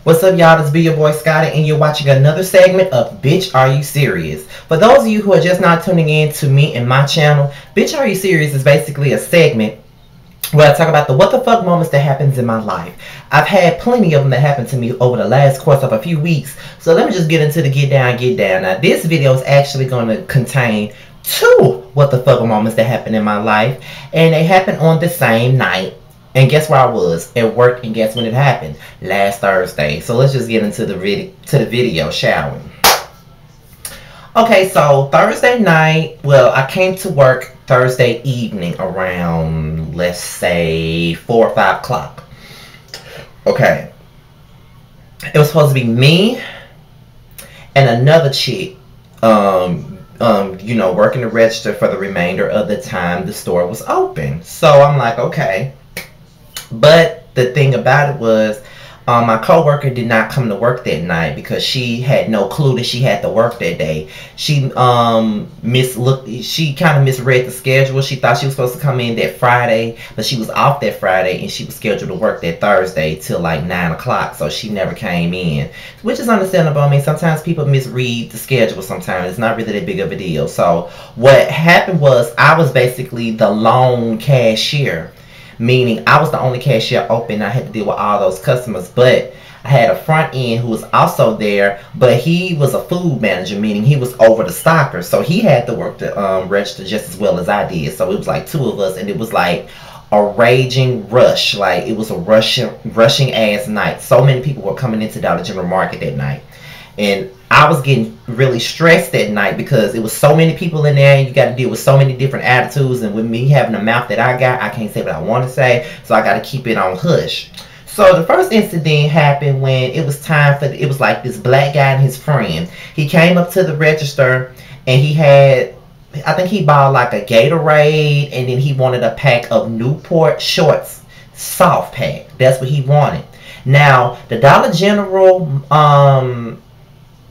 What's up, y'all? This be your boy Scotty, and you're watching another segment of Bitch Are You Serious? For those of you who are just not tuning in to me and my channel, Bitch Are You Serious is basically a segment where I talk about the what the fuck moments that happens in my life. I've had plenty of them that happened to me over the last course of a few weeks, so let me just get into the get down. Now, this video is actually going to contain two what the fuck moments that happened in my life, and they happened on the same night. And guess where I was? At work, and guess when it happened? Last Thursday. So let's just get into the video, shall we? Okay, so Thursday night, well, I came to work Thursday evening around, let's say, 4 or 5 o'clock. Okay. It was supposed to be me and another chick, you know, working the register for the remainder of the time the store was open. So I'm like, okay. But the thing about it was, my coworker did not come to work that night because she had no clue that she had to work that day. She kind of misread the schedule. She thought she was supposed to come in that Friday, but she was off that Friday and she was scheduled to work that Thursday till like 9 o'clock. So she never came in, which is understandable. I mean, sometimes people misread the schedule. Sometimes it's not really that big of a deal. So what happened was, I was basically the lone cashier. Meaning I was the only cashier open. I had to deal with all those customers, but I had a front end who was also there, but he was a food manager, meaning he was over the stocker, so he had to work the register just as well as I did. So it was like two of us, and it was like a raging rush. Like, it was a rushing ass night. So many people were coming into Dollar General Market that night, and I was getting really stressed that night because it was so many people in there, and you got to deal with so many different attitudes. And with me having the mouth that I got, I can't say what I want to say, so I got to keep it on hush. So the first incident happened when it was time for, it was like this black guy and his friend. He came up to the register, and he had, I think he bought like a Gatorade, and then he wanted a pack of Newport Shorts soft pack. That's what he wanted. Now, the Dollar General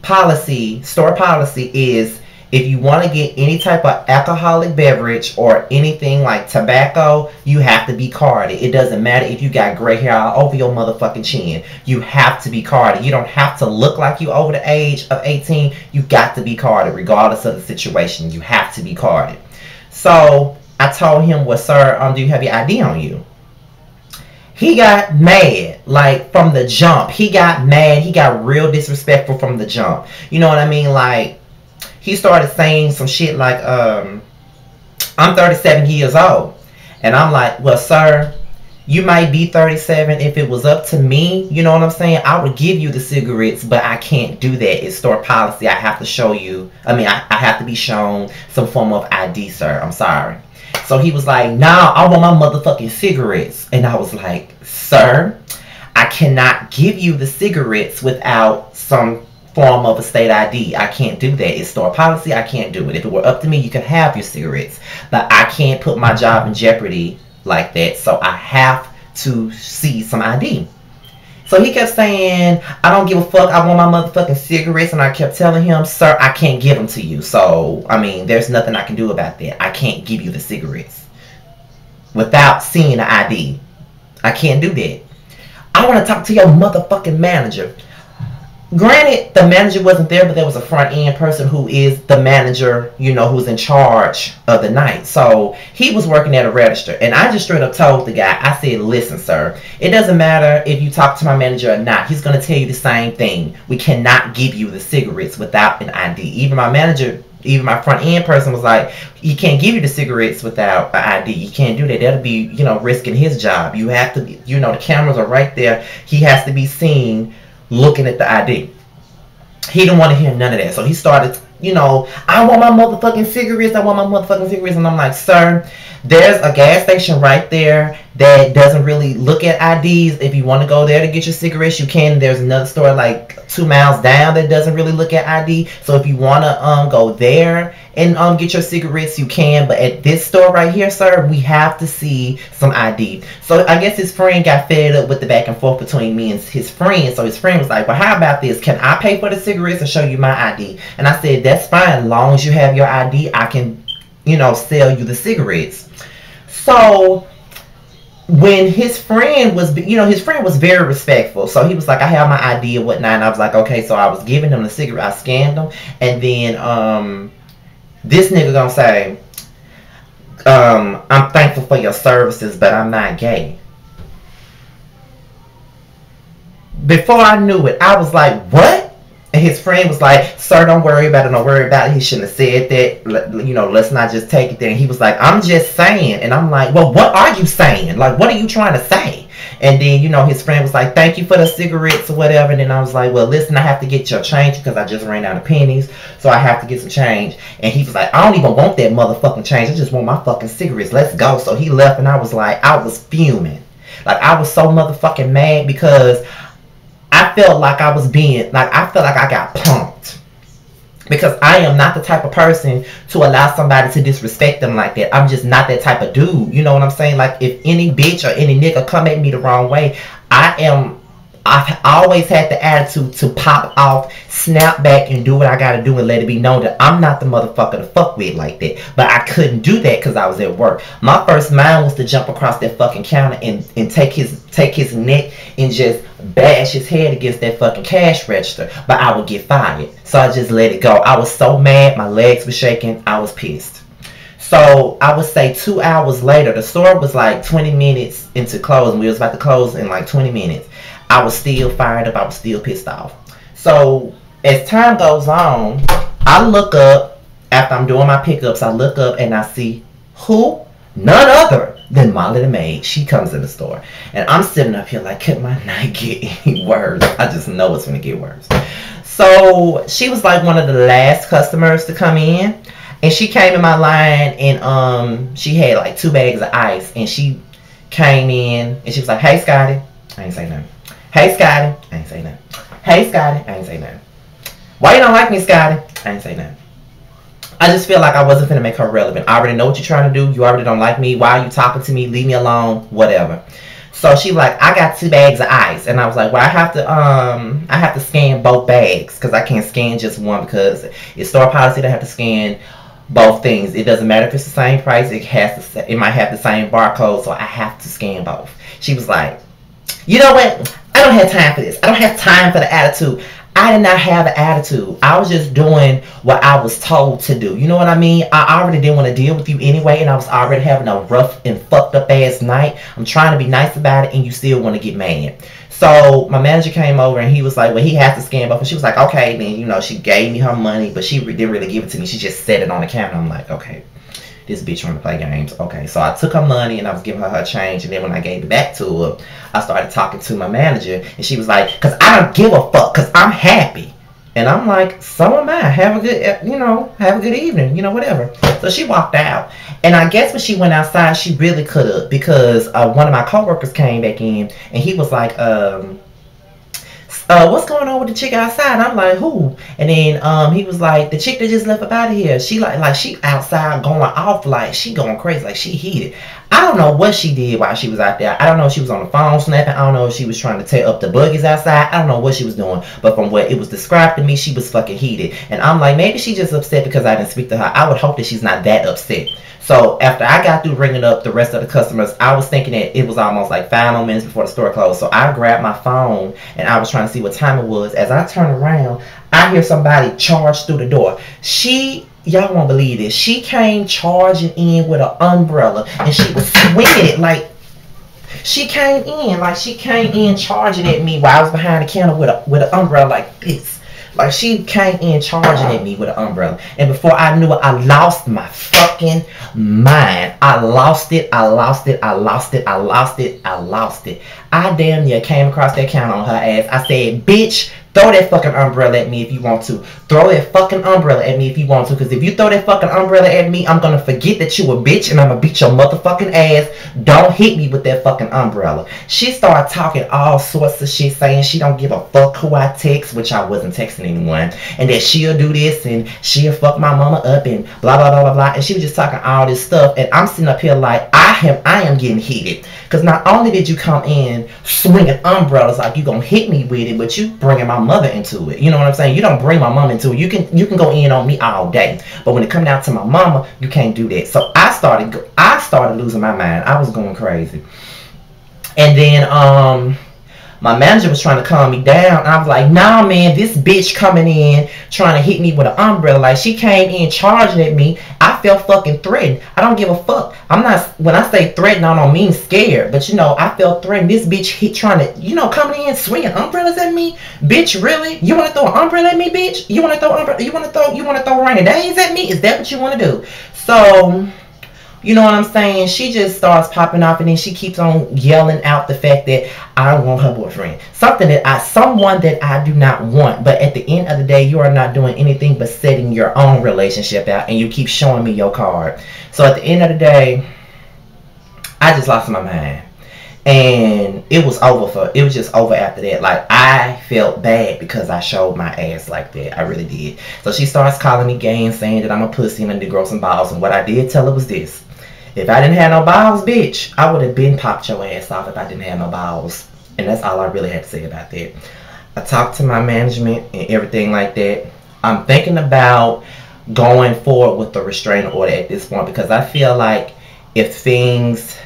store policy is, if you want to get any type of alcoholic beverage or anything like tobacco, you have to be carded. It doesn't matter if you got gray hair all over your motherfucking chin. You have to be carded. You don't have to look like you over the age of 18. You got to be carded regardless of the situation. You have to be carded. So I told him, well, sir, do you have your ID on you? He got mad, like, from the jump. He got mad. He got real disrespectful from the jump. You know what I mean? Like, he started saying some shit like, I'm 37 years old. And I'm like, well, sir, you might be 37. If it was up to me, you know what I'm saying, I would give you the cigarettes, but I can't do that. It's store policy. I have to show you, I have to be shown some form of ID, sir. I'm sorry. So he was like, nah, I want my motherfucking cigarettes. And I was like, sir, I cannot give you the cigarettes without some form of a state ID. I can't do that. It's store policy. I can't do it. If it were up to me, you could have your cigarettes. But I can't put my job in jeopardy like that. So I have to see some ID. So he kept saying, I don't give a fuck, I want my motherfucking cigarettes. And I kept telling him, sir, I can't give them to you. So, I mean, there's nothing I can do about that. I can't give you the cigarettes without seeing the ID. I can't do that. I want to talk to your motherfucking manager. Granted, the manager wasn't there, but there was a front end person who is the manager, you know, who's in charge of the night. So he was working at a register, and I just straight up told the guy, I said, listen, sir, it doesn't matter if you talk to my manager or not. He's going to tell you the same thing. We cannot give you the cigarettes without an ID. Even my manager, even my front end person was like, he can't give you the cigarettes without an ID. You can't do that. That'll be, you know, risking his job. You have to, you know, the cameras are right there. He has to be seen looking at the ID. He didn't want to hear none of that. So he started, you know, I want my motherfucking cigarettes. I want my motherfucking cigarettes. And I'm like, sir, there's a gas station right there that doesn't really look at IDs. If you want to go there to get your cigarettes, you can. There's another store like 2 miles down that doesn't really look at ID. So if you want to go there and get your cigarettes, you can. But at this store right here, sir, we have to see some ID. So I guess his friend got fed up with the back and forth between me and his friend. So his friend was like, well, how about this? Can I pay for the cigarettes and show you my ID? And I said, that's fine. As long as you have your ID, I can, you know, sell you the cigarettes. So when his friend was, his friend was very respectful. So he was like, I have my ID or whatnot. And I was like, okay. So I was giving him the cigarette. I scanned him. And then this nigga gonna say, I'm thankful for your services, but I'm not gay. Before I knew it, I was like, what? And his friend was like, sir, don't worry about it. Don't worry about it. He shouldn't have said that. Let's not just take it there. And he was like, I'm just saying. And I'm like, well, what are you saying? Like, what are you trying to say? And then, his friend was like, thank you for the cigarettes or whatever. And then I was like, well, listen, I have to get your change because I just ran out of pennies. So I have to get some change. And he was like, I don't even want that motherfucking change. I just want my fucking cigarettes. Let's go. So he left and I was like, I was fuming. Like, I was so motherfucking mad because I felt like I felt like I got punked. Because I am not the type of person to allow somebody to disrespect them like that. I'm just not that type of dude. You know what I'm saying? Like, if any bitch or any nigga come at me the wrong way, I've always had the attitude to pop off, snap back, and do what I gotta do and let it be known that I'm not the motherfucker to fuck with like that. But I couldn't do that because I was at work. My first mind was to jump across that fucking counter and take his neck and just bash his head against that fucking cash register. But I would get fired. So I just let it go. I was so mad, my legs were shaking, I was pissed. So I would say 2 hours later, the store was like 20 minutes into closing. We was about to close in like 20 minutes. I was still fired up. I was still pissed off. So as time goes on, I look up, after I'm doing my pickups, I look up and I see who? None other than Molly the maid. She comes in the store. And I'm sitting up here like, could my night get any worse? I just know it's going to get worse. So she was like one of the last customers to come in. And she came in my line and she had like 2 bags of ice. And she came in and she was like, hey, Scotty. I ain't say nothing. Hey, Scotty. I ain't say nothing. Hey, Scotty. I ain't say nothing. Why you don't like me, Scotty? I ain't say nothing. I just feel like I wasn't finna make her relevant. I already know what you're trying to do. You already don't like me. Why are you talking to me? Leave me alone. Whatever. So she like, I got 2 bags of ice. And I was like, well, I have to scan both bags because I can't scan just one because it's store policy to have to scan both things. It doesn't matter if it's the same price. It might have the same barcode, so I have to scan both. She was like, you know what? I don't have time for this. I don't have time for the attitude. I did not have an attitude. I was just doing what I was told to do. You know what I mean? I already didn't want to deal with you anyway, and I was already having a rough and fucked up ass night. I'm trying to be nice about it, and you still want to get mad. So my manager came over, and he was like, well, he has to scan both. And she was like, okay. Then, she gave me her money, but she didn't really give it to me. She just set it on the counter. I'm like, okay. This bitch want to play games. Okay, so I took her money and I was giving her change. And then when I gave it back to her, I started talking to my manager. And she was like, because I don't give a fuck, because I'm happy. And I'm like, so am I. Have a good, have a good evening, whatever. So she walked out. And I guess when she went outside, she really could have. Because one of my coworkers came back in. And he was like, what's going on with the chick outside? And I'm like, who? And then he was like, the chick that just left up out of here. She like she outside going off, like she going crazy, like she heated. I don't know what she did while she was out there. I don't know if she was on the phone snapping. I don't know if she was trying to tear up the buggies outside. I don't know what she was doing. But from what it was described to me, she was fucking heated. And I'm like, maybe she's just upset because I didn't speak to her. I would hope that she's not that upset. So after I got through ringing up the rest of the customers, I was thinking that it was almost like 5 more minutes before the store closed. So I grabbed my phone and I was trying to see what time it was. As I turn around, I hear somebody charge through the door. Y'all won't believe this. She came charging in with an umbrella and she was swinging it like she came in charging at me while I was behind the counter with an umbrella like this. Like, she came in charging at me with an umbrella. And before I knew it, I lost my fucking mind. I lost it. I damn near came across that counter on her ass. I said, bitch, throw that fucking umbrella at me if you want to. Throw that fucking umbrella at me if you want to. Because if you throw that fucking umbrella at me, I'm going to forget that you a bitch and I'm going to beat your motherfucking ass. Don't hit me with that fucking umbrella. She started talking all sorts of shit, saying she don't give a fuck who I text, which I wasn't texting anyone. And that she'll do this and she'll fuck my mama up and blah, blah, blah, blah, blah. And she was just talking all this stuff. And I'm sitting up here like, I am getting heated. Because not only did you come in swinging umbrellas like you gonna hit me with it, but you bringing my mother into it. You know what I'm saying? You don't bring my mom into it. You can go in on me all day, but when it come down to my mama, you can't do that. So I started losing my mind. I was going crazy. And then my manager was trying to calm me down. I was like, nah, man, this bitch coming in trying to hit me with an umbrella. Like, she came in charging at me. I felt fucking threatened. I don't give a fuck. I'm not, when I say threatened, I don't mean scared. But, you know, I felt threatened. This bitch trying to, you know, coming in swinging umbrellas at me. Bitch, really? You want to throw an umbrella at me, bitch? You want to throw umbrella? You want to throw rainy days at me? Is that what you want to do? So, you know what I'm saying? She just starts popping off, and then she keeps on yelling out the fact that I don't want her boyfriend. Someone that I do not want. But at the end of the day, you are not doing anything but setting your own relationship out, and you keep showing me your card. So at the end of the day, I just lost my mind. And it was just over after that. Like, I felt bad because I showed my ass like that. I really did. So she starts calling me gay and saying that I'm a pussy and I need to grow some balls. And what I did tell her was this: if I didn't have no balls, bitch, I would have been popped your ass off if I didn't have no balls. And that's all I really had to say about that. I talked to my management and everything like that. I'm thinking about going forward with the restraining order at this point, because I feel like if things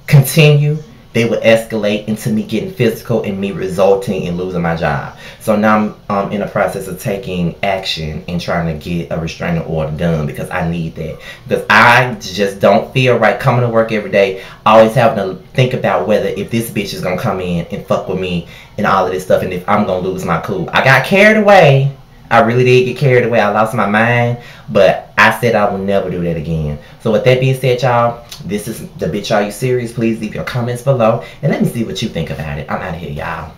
continue, they would escalate into me getting physical and me resulting in losing my job. So now I'm in the process of taking action and trying to get a restraining order done, because I need that. Because I just don't feel right coming to work every day, always having to think about whether if this bitch is going to come in and fuck with me and all of this stuff, and if I'm going to lose my cool. I got carried away. I really did get carried away. I lost my mind. But I said I will never do that again. So with that being said, y'all, this is the Bitch Are You Serious? Please leave your comments below. And let me see what you think about it. I'm out of here, y'all.